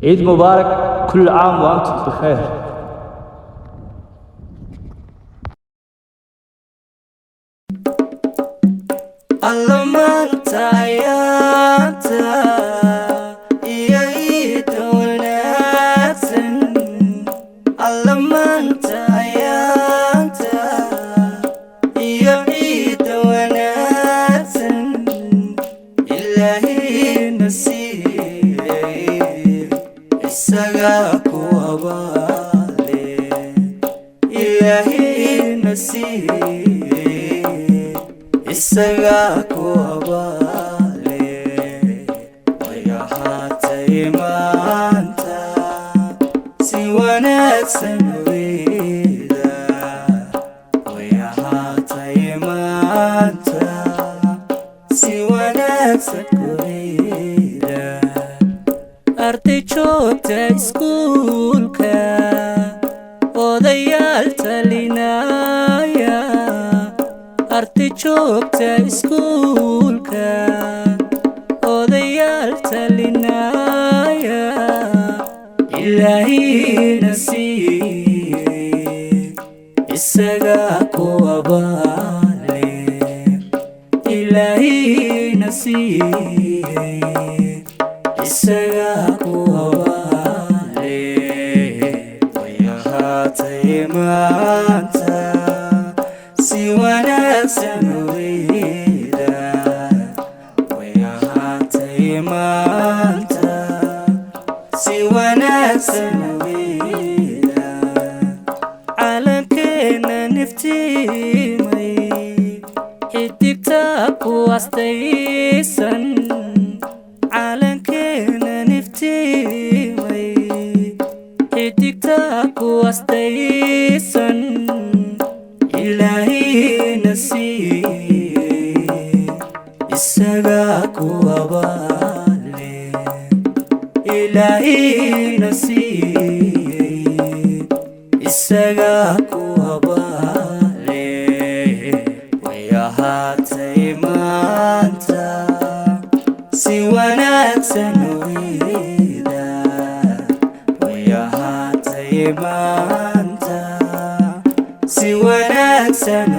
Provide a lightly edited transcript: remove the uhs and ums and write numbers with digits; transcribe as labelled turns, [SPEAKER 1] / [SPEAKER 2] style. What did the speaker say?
[SPEAKER 1] عيد مبارك، كل عام وأنتم بخير.
[SPEAKER 2] alla mantayata iyayda wanaagsan alla mantayata iyayda wanaagsan ilaahina siiyey isaga ku abaale ilaahina siiyey isaga ku abaale way ahaatay maanta si wanaagsan weyda way ahaatay maanta si wanaagsan weyda arday joogta iskuulka odayaal talinaya arday joogta iskuulka odayaal talinaya ilaahina siiyey isaga ku abaale ilaahina siiyey isaga ku abaale way ahaatay maanta si wanaagsan weyda way ahaatay maanta si wanaagsan weyda calankeena niftiimay xidigta ku astaysan calankeena niftiimay xidigta ku astaysan ilaahina siiyey isaga ku abaale ilaahina siiyey isaga ku abaale way ahaatay maanta si wanaagsan weyda way ahaatay maanta si wanaagsan